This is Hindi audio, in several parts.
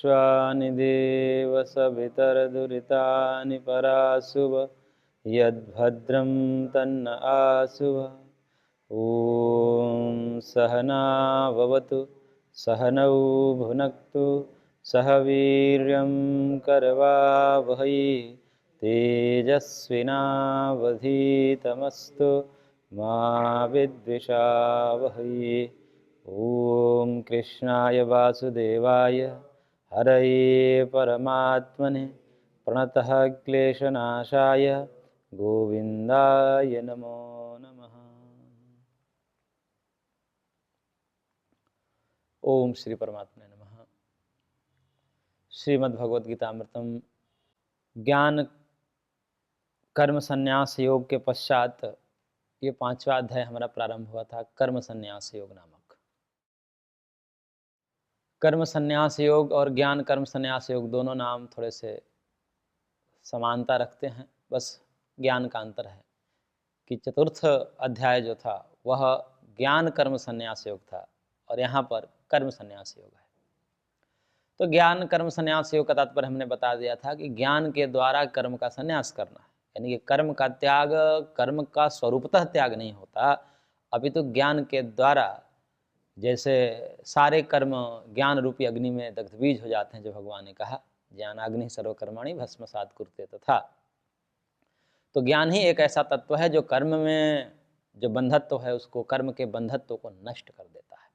विश्वानि देव सवितरदुरितानि पराशुभ यद्भद्रं तन्न आशुभ। ॐ सहना भवतु सहनौ भुनक्तु सह वीर्यं करवावहै तेजस्विनावधीतमस्तु मा विद्विषावहै। ॐ कृष्णाय वासुदेवाय हरये परमात्मने प्रणतः क्लेशनाशाय गोविन्दाय नमो नमः। ओम श्री परमात्मने नमः। श्रीमद्भगवद्गीतामृतम ज्ञान कर्म संन्यास योग के पश्चात ये 5वां अध्याय हमारा प्रारंभ हुआ था, कर्म संन्यास योग नामक। कर्म संन्यास योग और ज्ञान कर्म संन्यास योग दोनों नाम थोड़े से समानता रखते हैं, बस ज्ञान का अंतर है कि चतुर्थ अध्याय जो था वह ज्ञान कर्म संन्यास योग था और यहाँ पर कर्म संन्यास योग है। तो ज्ञान कर्म संन्यास योग का तात्पर्य हमने बता दिया था कि ज्ञान के द्वारा कर्म का संन्यास करना है, यानी कि कर्म का त्याग कर्म का स्वरूपतः त्याग नहीं होता, अभी तो ज्ञान के द्वारा जैसे सारे कर्म ज्ञान रूपी अग्नि में दग्धबीज हो जाते हैं, जो भगवान ने कहा ज्ञानाग्नि सर्वकर्माणि भस्मसात् कुरुते तथा। तो ज्ञान ही एक ऐसा तत्व है जो कर्म में जो बंधत्व है उसको, कर्म के बंधत्व को नष्ट कर देता है।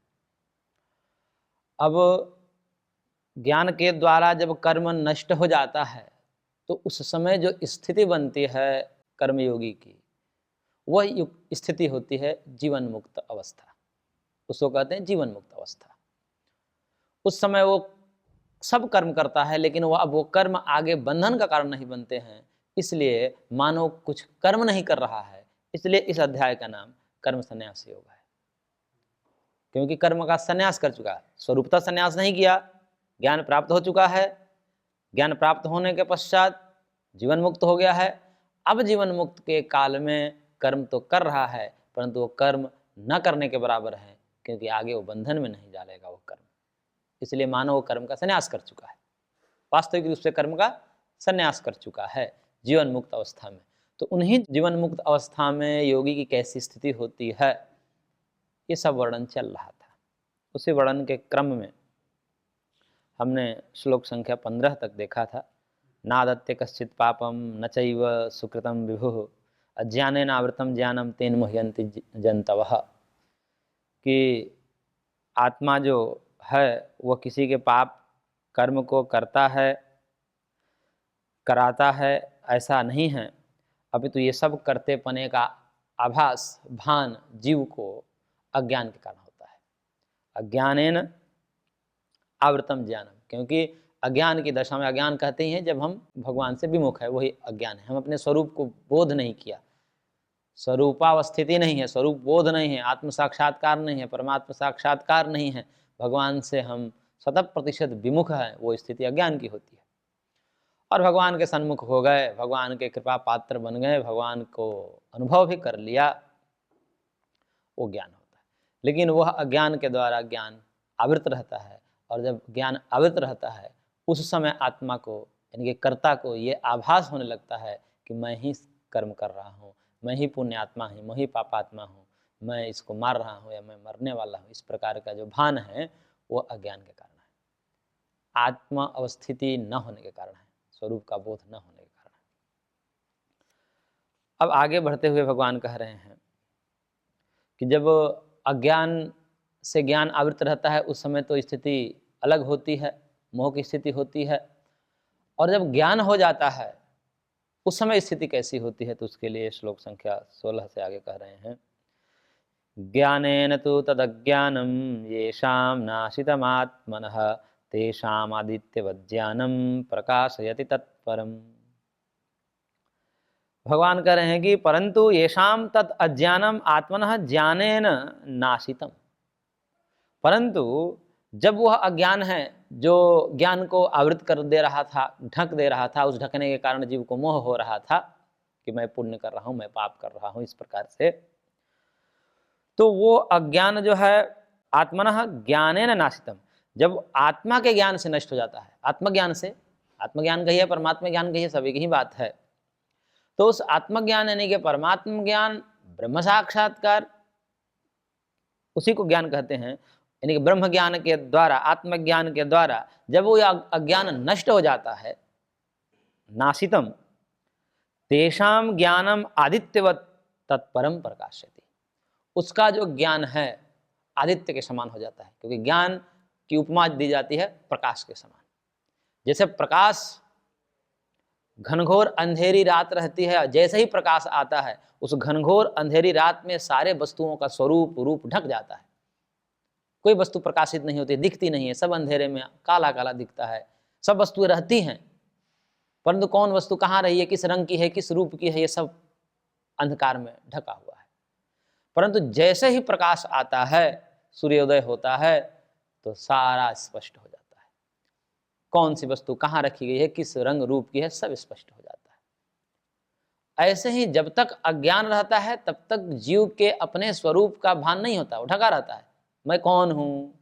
अब ज्ञान के द्वारा जब कर्म नष्ट हो जाता है तो उस समय जो स्थिति बनती है कर्मयोगी की, वह स्थिति होती है जीवन मुक्त अवस्था, उसको कहते हैं जीवन मुक्त अवस्था। उस समय वो सब कर्म करता है लेकिन वो कर्म आगे बंधन का कारण नहीं बनते हैं, इसलिए मानव कुछ कर्म नहीं कर रहा है, इसलिए इस अध्याय का नाम कर्म संन्यास योग है। क्योंकि कर्म का संन्यास कर चुका है, स्वरूपतः संन्यास नहीं किया, ज्ञान प्राप्त हो चुका है, ज्ञान प्राप्त होने के पश्चात जीवन मुक्त हो गया है। अब जीवन मुक्त के काल में कर्म तो कर रहा है परंतु वो कर्म न करने के बराबर है, क्योंकि आगे वो बंधन में नहीं डालेगा वो कर्म, इसलिए मानव कर्म का संन्यास कर चुका है, वास्तविक रूप से कर्म का संन्यास कर चुका है जीवन मुक्त अवस्था में। तो उन्हीं जीवन मुक्त अवस्था में योगी की कैसी स्थिति होती है, ये सब वर्णन चल रहा था। उसी वर्णन के क्रम में हमने श्लोक संख्या 15 तक देखा था। नादत्ते कश्चित् पापम न चैव सुकृतं विभुः अज्ञानेन आवृतं ज्ञानं तेन मुह्यन्ति जन्तवः, कि आत्मा जो है वह किसी के पाप कर्म को करता है, कराता है, ऐसा नहीं है, अभी तो ये सब करते पने का आभास भान जीव को अज्ञान के कारण होता है। अज्ञानेन आवृतम ज्ञानम, क्योंकि अज्ञान की दशा में, अज्ञान कहते ही हैं जब हम भगवान से विमुख है, वही अज्ञान है। हम अपने स्वरूप को बोध नहीं किया, स्वरूपावस्थिति नहीं है, स्वरूप बोध नहीं है, आत्म साक्षात्कार नहीं है, परमात्मा साक्षात्कार नहीं है, भगवान से हम 100% विमुख है, वो स्थिति अज्ञान की होती है। और भगवान के सन्मुख हो गए, भगवान के कृपा पात्र बन गए, भगवान को अनुभव भी कर लिया, वो ज्ञान होता है। लेकिन वह अज्ञान के द्वारा ज्ञान आवृत रहता है, और जब ज्ञान आवृत रहता है उस समय आत्मा को, यानी कि कर्ता को ये आभास होने लगता है कि मैं ही कर्म कर रहा हूँ, मैं ही पुण्यात्मा हूँ, मैं ही पापात्मा हूँ, मैं इसको मार रहा हूँ या मैं मरने वाला हूँ। इस प्रकार का जो भान है वो अज्ञान के कारण है, आत्मा अवस्थिति न होने के कारण है, स्वरूप का बोध न होने के कारण है। अब आगे बढ़ते हुए भगवान कह रहे हैं कि जब अज्ञान से ज्ञान आवृत रहता है उस समय तो स्थिति अलग होती है, मोह की स्थिति होती है, और जब ज्ञान हो जाता है उस समय स्थिति कैसी होती है, तो उसके लिए श्लोक संख्या 16 से आगे कह रहे हैं। ज्ञानेन तु तदज्ञानम येषां नाशितमात्मनः तेषाम् आदित्यवज्ञानम प्रकाशयति तत्परम। भगवान कह रहे हैं कि परंतु येषां तत् अज्ञानम आत्मनः ज्ञानेन नाशितम, परंतु जब वह अज्ञान है जो ज्ञान को आवृत कर दे रहा था, ढक दे रहा था, उस ढकने के कारण जीव को मोह हो रहा था कि मैं पुण्य कर रहा हूँ, मैं पाप कर रहा हूँ, इस प्रकार से, तो वो अज्ञान जो है आत्मनः ज्ञानेन नाशितम, जब आत्मा के ज्ञान से नष्ट हो जाता है, आत्मज्ञान से, आत्मज्ञान कहिए परमात्मा ज्ञान कहिए सभी की ही बात है, तो उस आत्मज्ञान यानी कि परमात्म ज्ञान, ब्रह्म साक्षात्कार, उसी को ज्ञान कहते हैं। यानी कि ब्रह्म ज्ञान के द्वारा, आत्मज्ञान के द्वारा जब वो अज्ञान नष्ट हो जाता है, नाशितम तेषाम ज्ञानम आदित्यवत तत्परम प्रकाशयति, उसका जो ज्ञान है आदित्य के समान हो जाता है, क्योंकि ज्ञान की उपमा दी जाती है प्रकाश के समान। जैसे प्रकाश, घनघोर अंधेरी रात रहती है, जैसे ही प्रकाश आता है उस घनघोर अंधेरी रात में सारे वस्तुओं का स्वरूप रूप ढक जाता है, कोई वस्तु प्रकाशित नहीं होती, दिखती नहीं है, सब अंधेरे में काला काला दिखता है। सब वस्तुएं रहती हैं परंतु कौन वस्तु कहाँ रही है, किस रंग की है, किस रूप की है, ये सब अंधकार में ढका हुआ है। परंतु जैसे ही प्रकाश आता है, सूर्योदय होता है, तो सारा स्पष्ट हो जाता है, कौन सी वस्तु कहाँ रखी गई है, किस रंग रूप की है, सब स्पष्ट हो जाता है। ऐसे ही जब तक अज्ञान रहता है तब तक जीव के अपने स्वरूप का भान नहीं होता, वो ढका रहता है। मैं कौन हूँ,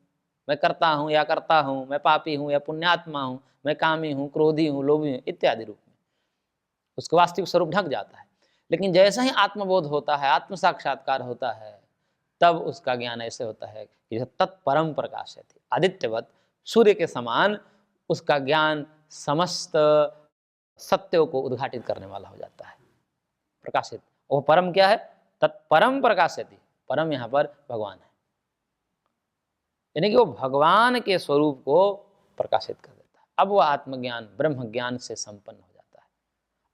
मैं करता हूँ या करता हूँ, मैं पापी हूँ या पुण्यात्मा हूँ, मैं कामी हूँ, क्रोधी हूँ, लोभी हूँ, इत्यादि रूप में उसका वास्तविक स्वरूप ढक जाता है। लेकिन जैसे ही आत्मबोध होता है, आत्म साक्षात्कार होता है, तब उसका ज्ञान ऐसे होता है कि तत्परम प्रकाश है, आदित्यवत सूर्य के समान उसका ज्ञान समस्त सत्यों को उद्घाटित करने वाला हो जाता है, प्रकाशित। वो परम क्या है, तत्परम प्रकाशयति, परम यहाँ पर भगवान है, यानी कि वो भगवान के स्वरूप को प्रकाशित कर देता है। अब वह आत्मज्ञान ब्रह्म ज्ञान से संपन्न हो जाता है।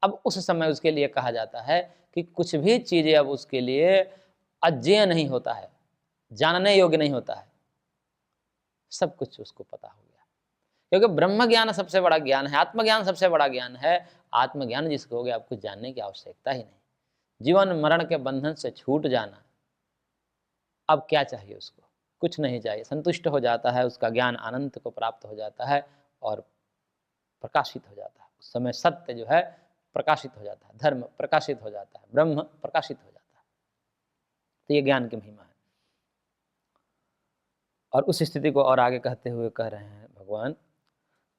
अब उस समय उसके लिए कहा जाता है कि कुछ भी चीजें अब उसके लिए अज्ञेय नहीं होता है, जानने योग्य नहीं होता है, सब कुछ उसको पता हो गया, क्योंकि ब्रह्म ज्ञान सबसे बड़ा ज्ञान है, आत्मज्ञान सबसे बड़ा ज्ञान है। आत्मज्ञान जिसको हो गया, आपको जानने की आवश्यकता ही नहीं, जीवन मरण के बंधन से छूट जाना, अब क्या चाहिए उसको, कुछ नहीं चाहिए, संतुष्ट हो जाता है, उसका ज्ञान अनंत को प्राप्त हो जाता है और प्रकाशित हो जाता है। उस समय सत्य जो है प्रकाशित हो जाता है, धर्म प्रकाशित हो जाता है, ब्रह्म प्रकाशित हो जाता है। तो ये ज्ञान की महिमा है। और उस स्थिति को और आगे कहते हुए कह रहे हैं भगवान,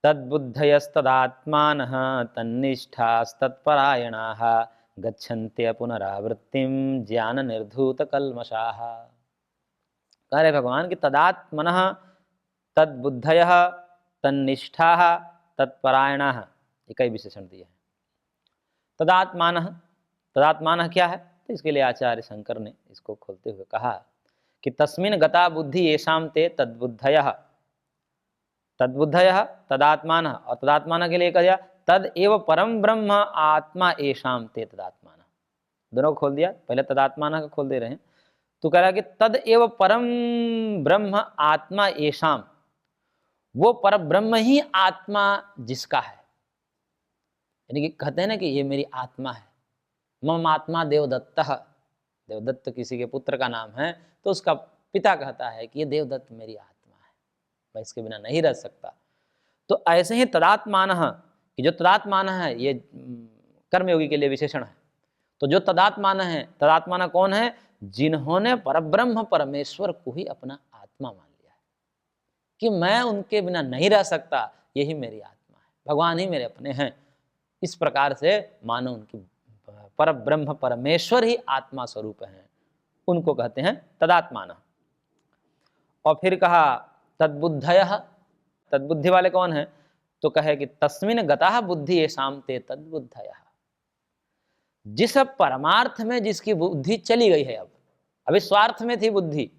तद्बुद्धयस्तदात्मानः तन्निष्ठास्तत्परायणाः गच्छन्त्य पुनरावृत्तिं ज्ञान निर्धूत कल्मषाः। कह रहे भगवान कि तदात्मनः तद्बुद्धयः तन्निष्ठाः तत्परायणाः, ये कई विशेषण दिए हैं। तदात्मानः, तदात्मानः क्या है, तो इसके लिए आचार्य शंकर ने इसको खोलते हुए कहा कि तस्मिन् गता बुद्धि येषां ते तद्बुद्धयः, तद्बुद्धयः तदात्मानः, और तदात्मानः के लिए कहा तद एव परम ब्रह्म आत्मा येषां ते तदात्मानः। दोनों को खोल दिया, पहले तदात्मानः को खोल दे रहे हैं। तो कह रहा कि तद एव परम ब्रह्म आत्मा येषां, वो पर ब्रह्म ही आत्मा जिसका है, यानी कि कहते हैं ना कि ये मेरी आत्मा है, मम आत्मा देवदत्तः, देवदत्त किसी के पुत्र का नाम है, तो उसका पिता कहता है कि ये देवदत्त मेरी आत्मा है, मैं इसके बिना नहीं रह सकता। तो ऐसे ही तदात्मानः, कि जो तदात्मानः है, ये कर्मयोगी के लिए विशेषण है। तो जो तदात्मानः है, तदात्मानः कौन है, जिन्होंने परब्रह्म परमेश्वर को ही अपना आत्मा मान लिया है कि मैं उनके बिना नहीं रह सकता, यही मेरी आत्मा है, भगवान ही मेरे अपने हैं। इस प्रकार से मानो उनकी परब्रह्म परमेश्वर ही आत्मा स्वरूप हैं, उनको कहते हैं तदात्मानः। और फिर कहा तद्बुद्धयः, तद्बुद्धि वाले कौन है, तो कहे कि तस्मिन् गतः बुद्धि येषां ते तद्बुद्धयः, जिस परमार्थ में जिसकी बुद्धि चली गई है, अब अभी स्वार्थ में थी बुद्धि,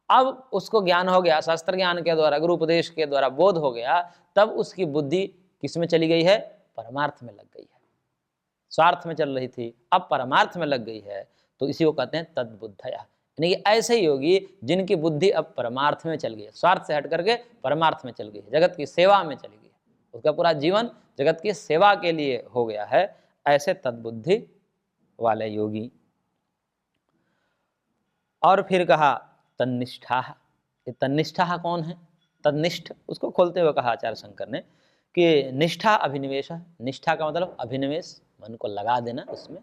अब उसको ज्ञान हो गया, शास्त्र ज्ञान के द्वारा, गुरु उपदेश के द्वारा बोध हो गया, तब उसकी बुद्धि किस में चली गई है, परमार्थ में लग गई है। स्वार्थ में चल रही थी, अब परमार्थ में लग गई है, तो इसी को कहते हैं तद्बुद्धयः। यानी कि ऐसे ही योगी जिनकी बुद्धि अब परमार्थ में चल गई है, स्वार्थ से हट करके परमार्थ में चल गई है, जगत की सेवा में चली गई है, उसका पूरा जीवन जगत की सेवा के लिए हो गया है, ऐसे तद्बुद्धि वाले योगी। और फिर कहा तन्निष्ठा, ये तन्निष्ठा कौन है, तन्निष्ठ, उसको खोलते हुए कहा आचार्य शंकर ने कि निष्ठा अभिनिवेश, निष्ठा का मतलब अभिनिवेश, मन को लगा देना, उसमें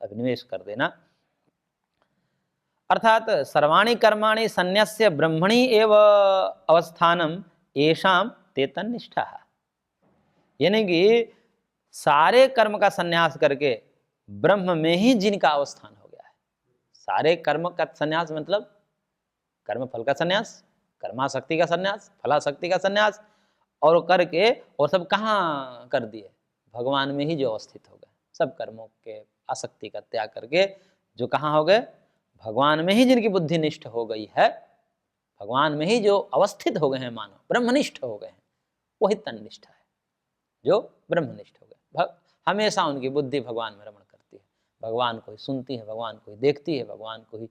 अभिनिवेश कर देना। अर्थात सर्वाणि कर्माणि संन्यस्य ब्रह्मणि एव अवस्थानम येषां ते तन्निष्ठाः। यानी कि सारे कर्म का संन्यास करके ब्रह्म में ही जिनका अवस्थान हो गया है। सारे कर्म का संन्यास मतलब कर्म फल का संन्यास, कर्मासक्ति का संन्यास, फलासक्ति का संन्यास, और करके और सब कहाँ कर दिए? भगवान में ही जो अवस्थित हो गए। सब कर्मों के आसक्ति का त्याग करके जो कहाँ हो गए? भगवान में ही जिनकी बुद्धि निष्ठ हो गई है, भगवान में ही जो अवस्थित हो गए हैं, मानो ब्रह्मनिष्ठ हो गए हैं, वही तन्निष्ठ है, जो ब्रह्मनिष्ठ हो गए। हमेशा उनकी बुद्धि भगवान में रमण करती है, भगवान को ही सुनती है, भगवान को ही देखती है, भगवान को ही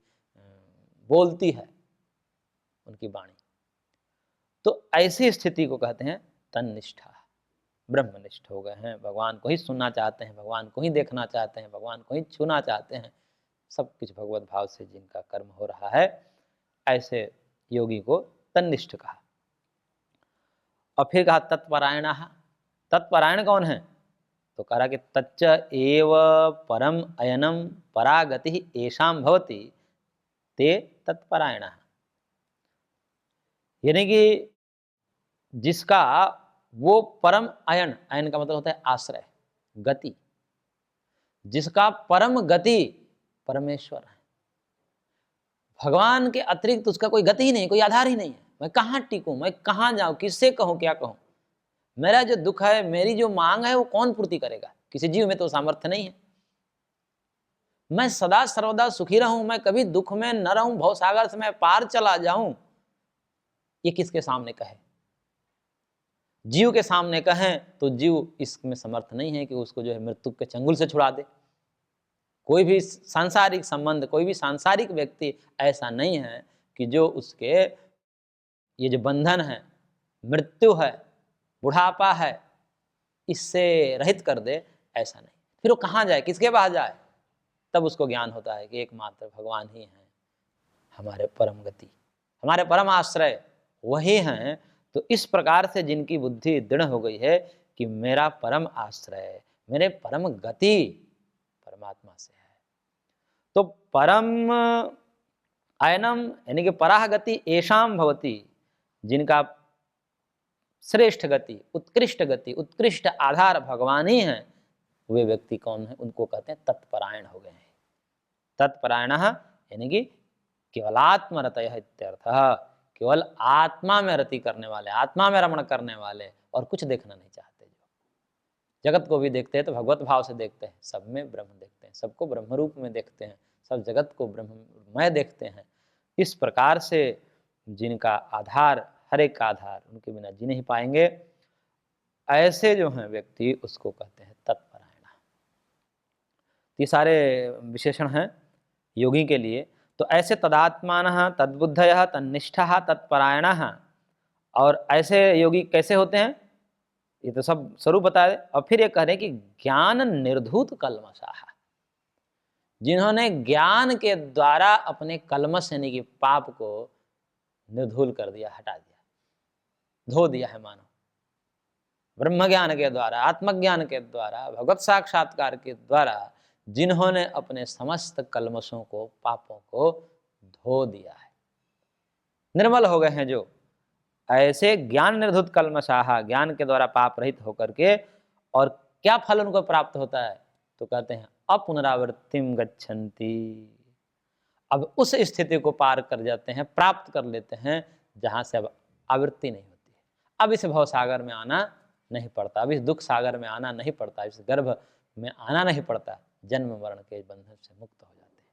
बोलती है उनकी वाणी। तो ऐसी स्थिति को कहते हैं तन्निष्ठा, ब्रह्मनिष्ठ हो गए हैं, भगवान को ही सुनना चाहते हैं, भगवान को ही देखना चाहते हैं, भगवान को ही छूना चाहते हैं, सब कुछ भगवत भाव से जिनका कर्म हो रहा है, ऐसे योगी को तन्निष्ठ कहा। और फिर कहा तत्परायणः। तत्परायण कौन है? तो कहा कि तच्च एव परम अयनम परागति येषां भवति ते तत्परायणः। यानी कि जिसका वो परम अयन, अयन का मतलब होता है आश्रय, गति, जिसका परम गति परमेश्वर है, भगवान के अतिरिक्त उसका कोई गति ही नहीं, कोई आधार ही नहीं है। मैं कहाँ टिकूं, मैं कहाँ जाऊं, किससे कहूं, क्या कहूं? मेरा जो दुख है, मेरी जो मांग है, वो कौन पूर्ति करेगा? किसी जीव में तो सामर्थ्य नहीं है। मैं सदा सर्वदा सुखी रहूं, मैं कभी दुख में न रहूं, भवसागर से मैं पार चला जाऊं, ये किसके सामने कहे? जीव के सामने कहें तो जीव इसमें समर्थ नहीं है कि उसको जो है मृत्यु के चंगुल से छुड़ा दे। कोई भी सांसारिक संबंध, कोई भी सांसारिक व्यक्ति ऐसा नहीं है कि जो उसके ये जो बंधन है, मृत्यु है, बुढ़ापा है, इससे रहित कर दे, ऐसा नहीं। फिर वो कहाँ जाए, किसके पास जाए? तब उसको ज्ञान होता है कि एकमात्र भगवान ही हैं हमारे परम गति, हमारे परम आश्रय वही हैं। तो इस प्रकार से जिनकी बुद्धि दृढ़ हो गई है कि मेरा परम आश्रय, मेरे परम गति परमात्मा से है, तो परम अयनम यानी कि पराह गति येषां भवति, जिनका श्रेष्ठ गति, उत्कृष्ट गति, उत्कृष्ट आधार भगवान ही है, वे व्यक्ति कौन है? उनको कहते हैं तत्परायण हो गए हैं। तत्परायणः यानी कि केवलात्मरतयः इत्यर्थः, केवल आत्मा में रति करने वाले, आत्मा में रमण करने वाले, और कुछ देखना नहीं चाहते। जो जगत को भी देखते हैं तो भगवत भाव से देखते हैं, सब में ब्रह्म देखते हैं, सबको ब्रह्म रूप में देखते हैं, सब जगत को ब्रह्ममय देखते हैं। इस प्रकार से जिनका आधार, हर एक का आधार, उनके बिना जी नहीं पाएंगे, ऐसे जो हैं व्यक्ति, उसको कहते हैं तत्परायण। ये सारे विशेषण हैं योगी के लिए। तो ऐसे तदात्मानः तद्बुद्धयः तन्निष्ठः तत्परायणः, और ऐसे योगी कैसे होते हैं? ये तो सब स्वरूप बताए। और फिर ये कह रहे हैं कि ज्ञान निर्धूत कल्मषाः, जिन्होंने ज्ञान के द्वारा अपने कल्मष यानी कि पाप को निर्धूल कर दिया, हटा दिया, धो दिया है, मानो ब्रह्म ज्ञान के द्वारा, आत्मज्ञान के द्वारा, भगवत साक्षात्कार के द्वारा जिन्होंने अपने समस्त कल्मषों को, पापों को धो दिया है, निर्मल हो गए हैं, जो ऐसे ज्ञान निर्धुत कल्मषाः, ज्ञान के द्वारा पाप रहित होकर के, और क्या फल उनको प्राप्त होता है? तो कहते हैं अपुनरावृत्तिम गच्छन्ति। अब उस स्थिति को पार कर जाते हैं, प्राप्त कर लेते हैं, जहां से अब आवृत्ति नहीं होती है, अब इस भव सागर में आना नहीं पड़ता, अब इस दुख सागर में आना नहीं पड़ता, इस गर्भ में आना नहीं पड़ता, जन्म मरण के बंधन से मुक्त हो जाते हैं।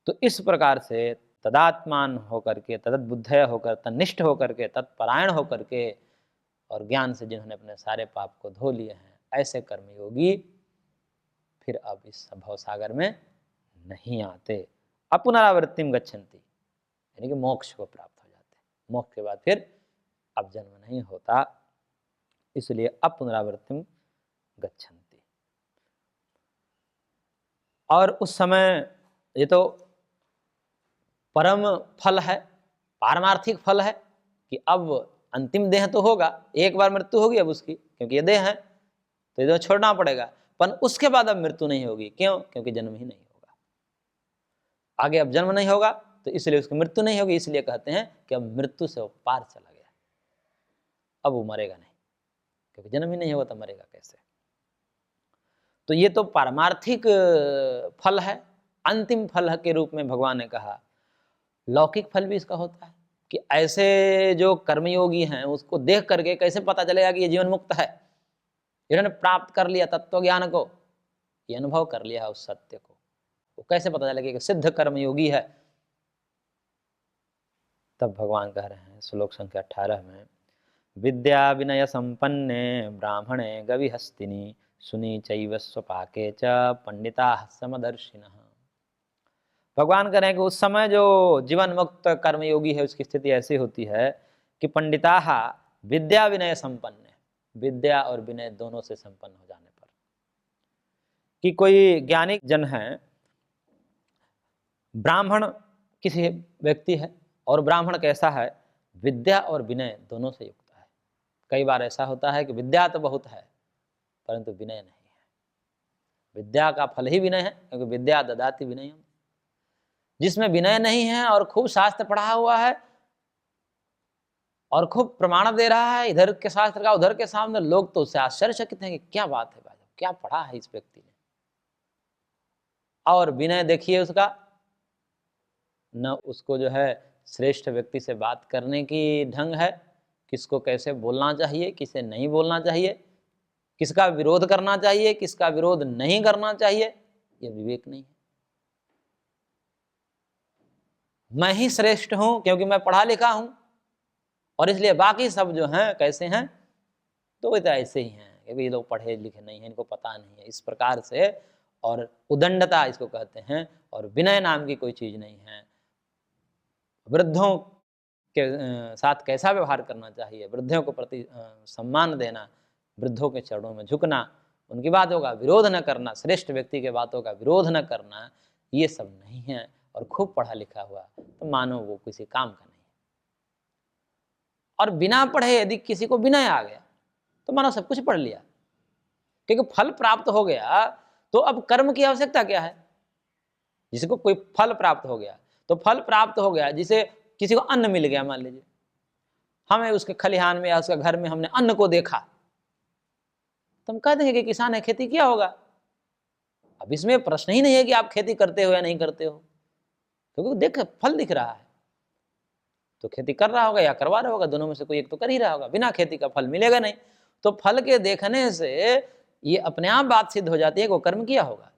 तो इस प्रकार से तदात्मान होकर के, तदद्बुद्धय होकर, तन्निष्ठ होकर के, तत्परायण होकर के, और ज्ञान से जिन्होंने अपने सारे पाप को धो लिए हैं, ऐसे कर्मयोगी फिर अब इस भव सागर में नहीं आते। अपुनरावृत्तिम गच्छन्ति यानी कि मोक्ष को प्राप्त हो जाते हैं, मोक्ष के बाद फिर अब जन्म नहीं होता, इसलिए अपुनरावृत्तिम गच्छन्ति। और उस समय ये तो परम फल है, पारमार्थिक फल है कि अब अंतिम देह तो होगा, एक बार मृत्यु होगी अब उसकी, क्योंकि ये देह है तो ये छोड़ना पड़ेगा, पर उसके बाद अब मृत्यु नहीं होगी। क्यों? क्योंकि जन्म ही नहीं होगा, आगे अब जन्म नहीं होगा, तो इसलिए उसकी मृत्यु नहीं होगी। इसलिए कहते हैं कि अब मृत्यु से वो पार चला गया, अब वो मरेगा नहीं, क्योंकि जन्म ही नहीं होगा तो मरेगा कैसे। तो ये तो पारमार्थिक फल है, अंतिम फल के रूप में भगवान ने कहा। लौकिक फल भी इसका होता है कि ऐसे जो कर्मयोगी हैं उसको देख करके कैसे पता चलेगा कि ये जीवन मुक्त है। इन्होंने प्राप्त कर लिया तत्व ज्ञान को, ये अनुभव कर लिया है उस सत्य को, वो कैसे पता चलेगा कि सिद्ध कर्मयोगी है। तब भगवान कह रहे हैं श्लोक संख्या 18 में, विद्या विनय संपन्ने ब्राह्मणे गविहस्तिनि सुनी चैव स्वपाके च पंडिता समदर्शिनः। भगवान कह रहे हैं कि उस समय जो जीवन मुक्त कर्मयोगी है उसकी स्थिति ऐसी होती है कि पंडिता विद्या विनय संपन्न, विद्या और विनय दोनों से संपन्न हो जाने पर, कि कोई ज्ञानी जन है, ब्राह्मण किसी व्यक्ति है और ब्राह्मण कैसा है, विद्या और विनय दोनों से युक्त है। कई बार ऐसा होता है कि विद्या तो बहुत है परंतु विनय नहीं है। विद्या का फल ही विनय है, क्योंकि विद्या ददाति विनयम। जिसमें विनय नहीं है और खूब शास्त्र पढ़ा हुआ है और खूब प्रमाण दे रहा है इधर के शास्त्र का उधर के सामने, लोग तो उससे आश्चर्यचकित हैं कि क्या बात है भाई, क्या पढ़ा है इस व्यक्ति ने। और विनय देखिए उसका, न उसको जो है श्रेष्ठ व्यक्ति से बात करने की ढंग है, किसको कैसे बोलना चाहिए, किसे नहीं बोलना चाहिए, किसका विरोध करना चाहिए, किसका विरोध नहीं करना चाहिए, ये विवेक नहीं है। मैं ही श्रेष्ठ हूं क्योंकि मैं पढ़ा लिखा हूं और इसलिए बाकी सब जो हैं कैसे हैं, तो वे तो ऐसे ही हैं क्योंकि ये लोग पढ़े लिखे नहीं हैं, इनको पता नहीं है, इस प्रकार से। और उदंडता इसको कहते हैं, और विनय नाम की कोई चीज नहीं है। वृद्धों के साथ कैसा व्यवहार करना चाहिए, वृद्धों को प्रति सम्मान देना, वृद्धों के चरणों में झुकना, उनकी बातों का विरोध न करना, श्रेष्ठ व्यक्ति के बातों का विरोध न करना, ये सब नहीं है। और खूब पढ़ा लिखा हुआ तो मानो वो किसी काम का नहीं है। और बिना पढ़े यदि किसी को विनय आ गया तो मानो सब कुछ पढ़ लिया, क्योंकि फल प्राप्त हो गया तो अब कर्म की आवश्यकता क्या है। जिसको कोई फल प्राप्त हो गया तो फल प्राप्त हो गया, जिसे किसी को अन्न मिल गया, मान लीजिए हमें उसके खलिहान में या उसके घर में हमने अन्न को देखा, तो हम कह देंगे कि किसान ने खेती किया होगा। अब इसमें प्रश्न ही नहीं है कि आप खेती करते हो या नहीं करते हो, क्योंकि देख फल दिख रहा है तो खेती कर रहा होगा या करवा रहा होगा, दोनों में से कोई एक तो कर ही रहा होगा। बिना खेती का फल मिलेगा नहीं। तो फल के देखने से ये अपने आप बात सिद्ध हो जाती है कि वो कर्म किया होगा।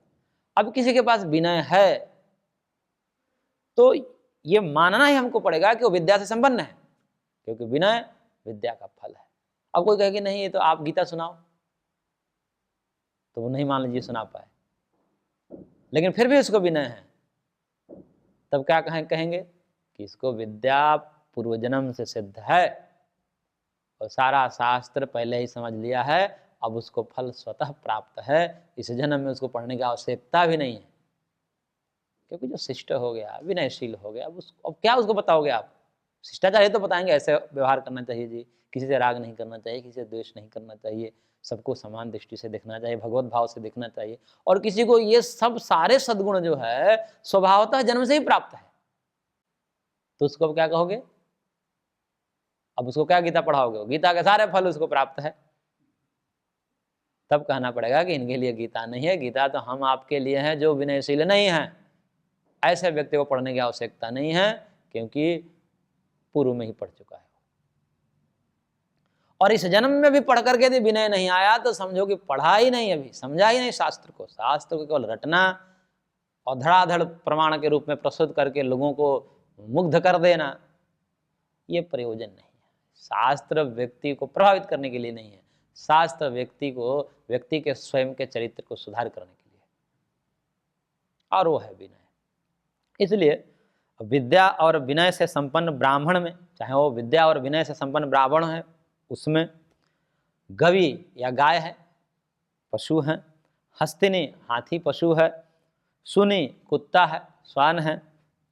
अब किसी के पास विनय है तो ये मानना ही हमको पड़ेगा कि वो विद्या से संपन्न है, क्योंकि विनय विद्या का फल है। अब कोई कहे कि नहीं ये तो आप गीता सुनाओ, तो वो नहीं मान लीजिए सुना पाए, लेकिन फिर भी उसको विनय है, तब क्या कहेंगे कि इसको विद्या पूर्व जन्म से सिद्ध है और सारा शास्त्र पहले ही समझ लिया है, अब उसको फल स्वतः प्राप्त है, इस जन्म में उसको पढ़ने की आवश्यकता भी नहीं है, क्योंकि जो शिष्ट हो गया, विनयशील हो गया, अब क्या उसको बताओगे आप। शिष्टाचार ये तो बताएंगे ऐसे व्यवहार करना चाहिए जी, किसी से राग नहीं करना चाहिए, किसी से द्वेष नहीं करना चाहिए, सबको समान दृष्टि से देखना चाहिए, भगवत भाव से देखना चाहिए। और किसी को ये सब सारे सद्गुण जो है स्वभावतः जन्म से ही प्राप्त है, तो उसको अब क्या कहोगे। अब उसको क्या गीता पढ़ाओगे, गीता के सारे फल उसको प्राप्त है। तब कहना पड़ेगा कि इनके लिए गीता नहीं है, गीता तो हम आपके लिए है जो विनयशील नहीं है। ऐसे व्यक्ति को पढ़ने की आवश्यकता नहीं है, क्योंकि पूर्व में ही पढ़ चुका है। और इस जन्म में भी पढ़ करके यदि विनय नहीं आया तो समझो कि पढ़ा ही नहीं, अभी समझा ही नहीं शास्त्र को। शास्त्र को केवल रटना और धड़ाधड़ प्रमाण के रूप में प्रस्तुत करके लोगों को मुग्ध कर देना, ये प्रयोजन नहीं है। शास्त्र व्यक्ति को प्रभावित करने के लिए नहीं है, शास्त्र व्यक्ति के स्वयं के चरित्र को सुधार करने के लिए, और वो है विनय। इसलिए विद्या और विनय से संपन्न ब्राह्मण में, चाहे वो विद्या और विनय से संपन्न ब्राह्मण है, उसमें गवि या गाय है, पशु हैं, हस्तिनी हाथी पशु है, सुनी कुत्ता है, श्वान है,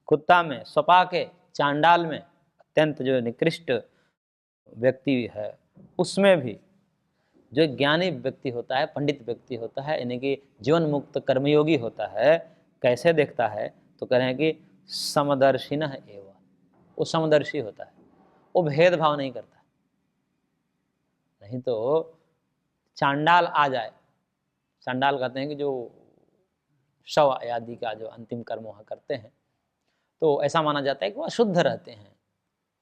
कुत्ता में स्वपाके चांडाल में अत्यंत जो निकृष्ट व्यक्ति है, उसमें भी जो ज्ञानी व्यक्ति होता है, पंडित व्यक्ति होता है, यानी कि जीवन मुक्त कर्मयोगी होता है, कैसे देखता है तो कह रहे हैं कि समदर्शिनः एव, वो समदर्शी होता है, वो भेदभाव नहीं करता। नहीं तो चांडाल आ जाए, चांडाल कहते हैं कि जो शव आदि का जो अंतिम कर्म वहाँ करते हैं, तो ऐसा माना जाता है कि वो अशुद्ध रहते हैं,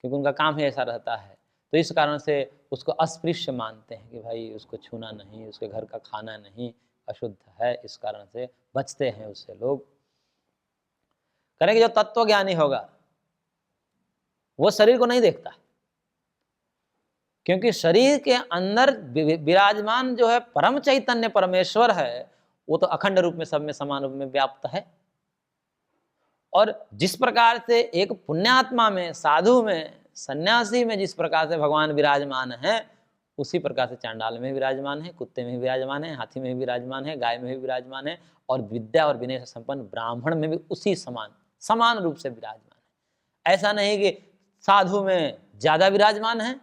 क्योंकि उनका काम ही ऐसा रहता है। तो इस कारण से उसको अस्पृश्य मानते हैं कि भाई उसको छूना नहीं, उसके घर का खाना नहीं, अशुद्ध है, इस कारण से बचते हैं उससे लोग। करेंगे जो तत्वज्ञानी होगा वो शरीर को नहीं देखता, क्योंकि शरीर के अंदर विराजमान जो है परम चैतन्य परमेश्वर है, वो तो अखंड रूप में सब में समान रूप में व्याप्त है। और जिस प्रकार से एक पुण्यात्मा में, साधु में, सन्यासी में जिस प्रकार से भगवान विराजमान है, उसी प्रकार से चांडाल में विराजमान है, कुत्ते में विराजमान है, हाथी में विराजमान है, गाय में विराजमान है, और विद्या और विनय से संपन्न ब्राह्मण में भी उसी समान रूप से विराजमान है। ऐसा नहीं कि साधु में ज्यादा विराजमान है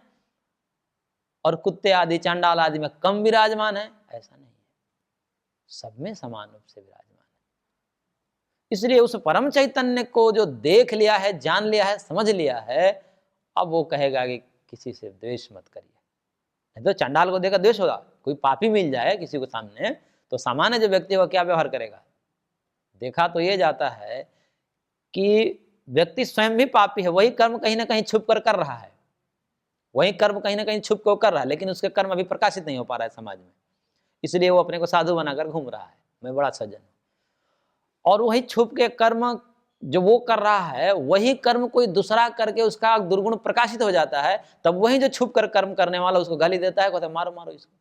और कुत्ते आदि चांडाल आदि में कम विराजमान है, ऐसा नहीं है, सब में समान रूप से विराजमान है। इसलिए उस परम चैतन्य को जो देख लिया है, जान लिया है, समझ लिया है, अब वो कहेगा कि किसी से द्वेष मत करिए। नहीं तो चांडाल को देखकर द्वेष होगा। कोई पापी मिल जाए किसी को सामने, तो सामान्य जो व्यक्ति वो क्या व्यवहार करेगा? देखा तो ये जाता है कि व्यक्ति स्वयं भी पापी है, वही कर्म कहीं ना कहीं छुप कर रहा है, वही कर्म कहीं ना कहीं छुप कर रहा है, लेकिन उसके कर्म अभी प्रकाशित नहीं हो पा रहा है समाज में, इसलिए वो अपने को साधु बनाकर घूम रहा है, मैं बड़ा सज्जन हूं। और वही छुप के कर्म जो वो कर रहा है, वही कर्म कोई दूसरा करके उसका दुर्गुण प्रकाशित हो जाता है, तब वही जो छुप कर कर्म करने वाला उसको गाली देता है, कहता है मारो मारो इसको,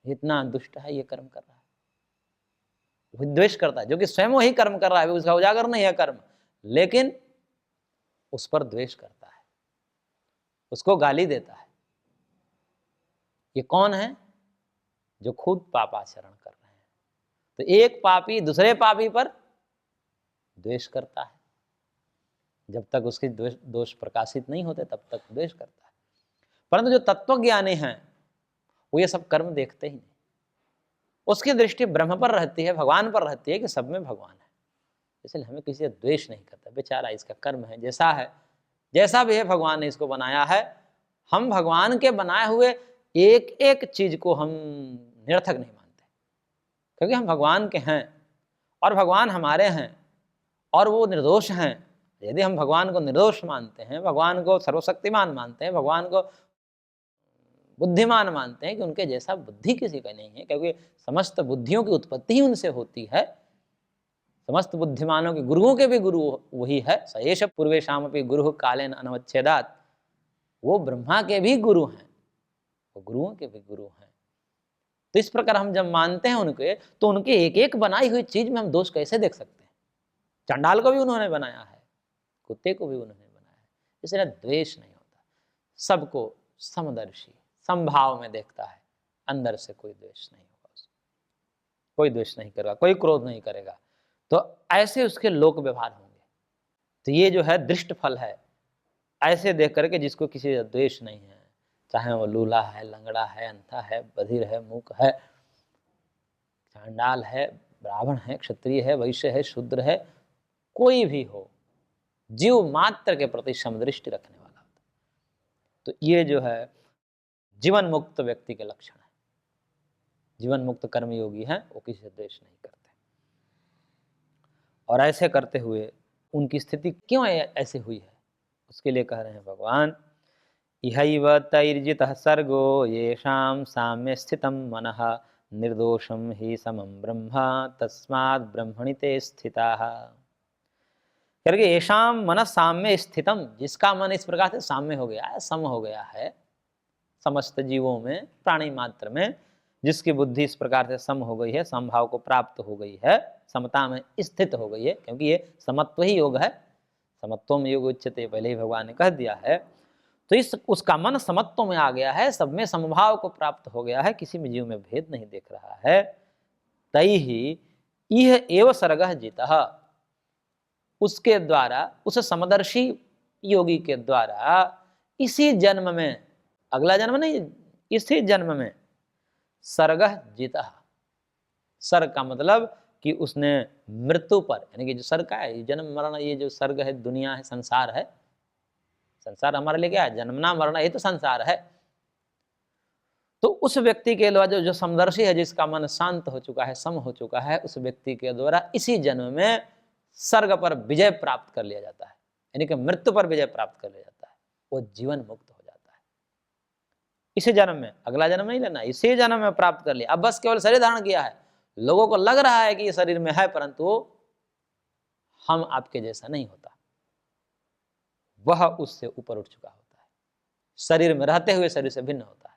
इतना दुष्ट है, ये कर्म कर रहा है। वो द्वेष करता है, जो कि स्वयं वही कर्म कर रहा है, उसका उजागर नहीं है कर्म, लेकिन उस पर द्वेष करता है, उसको गाली देता है। ये कौन है? जो खुद पापाचरण कर रहे हैं। तो एक पापी दूसरे पापी पर द्वेष करता है, जब तक उसके दोष प्रकाशित नहीं होते तब तक द्वेष करता है। परंतु जो तत्वज्ञानी हैं वो ये सब कर्म देखते ही नहीं, उसकी दृष्टि ब्रह्म पर रहती है, भगवान पर रहती है कि सब में भगवान है, इसलिए हमें किसी से द्वेष नहीं करता। बेचारा इसका कर्म है, जैसा भी है भगवान ने इसको बनाया है। हम भगवान के बनाए हुए एक एक चीज को हम निरर्थक नहीं मानते, क्योंकि हम भगवान के हैं और भगवान हमारे हैं और वो निर्दोष हैं। यदि हम भगवान को निर्दोष मानते हैं, भगवान को सर्वशक्तिमान मानते हैं, भगवान को बुद्धिमान मानते हैं कि उनके जैसा बुद्धि किसी का नहीं है, क्योंकि समस्त बुद्धियों की उत्पत्ति ही उनसे होती है, समस्त बुद्धिमानों के गुरुओं के भी गुरु वही है। सयेश पूर्वेशाम अपि गुरु कालेन अनवच्छेदात्, वो ब्रह्मा के भी गुरु हैं, वो गुरुओं के भी गुरु हैं। तो इस प्रकार हम जब मानते हैं उनके, तो उनके एक एक बनाई हुई चीज में हम दोष कैसे देख सकते हैं? चांडाल को भी उन्होंने बनाया है, कुत्ते को भी उन्होंने बनाया है, इसलिए द्वेष नहीं होता। सबको समदर्शी समभाव में देखता है, अंदर से कोई द्वेष नहीं होगा उसको, कोई द्वेष नहीं करेगा, कोई क्रोध नहीं करेगा। तो ऐसे उसके लोक व्यवहार होंगे। तो ये जो है दृष्ट फल है, ऐसे देख करके जिसको किसी का द्वेष नहीं है, चाहे वो लूला है, लंगड़ा है, अंधा है, बधिर है, मूक है, चांडाल है, ब्राह्मण है, क्षत्रिय है, वैश्य है, शूद्र है, कोई भी हो, जीव मात्र के प्रति समदृष्टि रखने वाला होता। तो ये जो है जीवन मुक्त व्यक्ति के लक्षण है। जीवन मुक्त कर्मयोगी हैं, वो किसी से द्वेष नहीं करते। और ऐसे करते हुए उनकी स्थिति क्यों ऐसे हुई है, उसके लिए कह रहे हैं भगवान, इहैव तैर्जितः सर्गो येषां साम्ये स्थितं मनः निर्दोषं हि समं ब्रह्म तस्माद् ब्रह्मणि ते स्थिताः। करके येषां मन साम्य स्थितम, जिसका मन इस प्रकार से साम्य हो गया है, सम हो गया है समस्त जीवों में, प्राणी मात्र में, जिसकी बुद्धि इस प्रकार से सम हो गई है, समभाव को प्राप्त हो गई है, समता में स्थित हो गई है, क्योंकि ये समत्व ही योग है, समत्वम योग उच्यते, पहले ही भगवान ने कह दिया है। तो इस उसका मन समत्व में आ गया है, सब में समभाव को प्राप्त हो गया है, किसी में जीव में भेद नहीं देख रहा है। तैहि इह एव सर्गः जितः, उसके द्वारा, उस समदर्शी योगी के द्वारा इसी जन्म में, अगला जन्म नहीं, इसी जन्म में सर्गः जितः। सर्ग का मतलब कि उसने मृत्यु पर, यानी कि जो सर्ग का है, जन्म मरण, ये जो सर्ग है, दुनिया है, संसार है, संसार हमारे लिए क्या है? जन्मना मरना, ये तो संसार है। तो उस व्यक्ति के द्वारा जो समदर्शी है, जिसका मन शांत हो चुका है, सम हो चुका है, उस व्यक्ति के द्वारा इसी जन्म में स्वर्ग पर विजय प्राप्त कर लिया जाता है, यानी कि मृत्यु पर विजय प्राप्त कर लिया जाता है, वो जीवन मुक्त हो जाता है इसी जन्म में। अगला जन्म नहीं लेना, इसी जन्म में प्राप्त कर लिया। अब बस केवल शरीर धारण किया है, लोगों को लग रहा है कि ये शरीर में है, परंतु हम आपके जैसा नहीं होता, वह उससे ऊपर उठ चुका होता है, शरीर में रहते हुए शरीर से भिन्न होता है।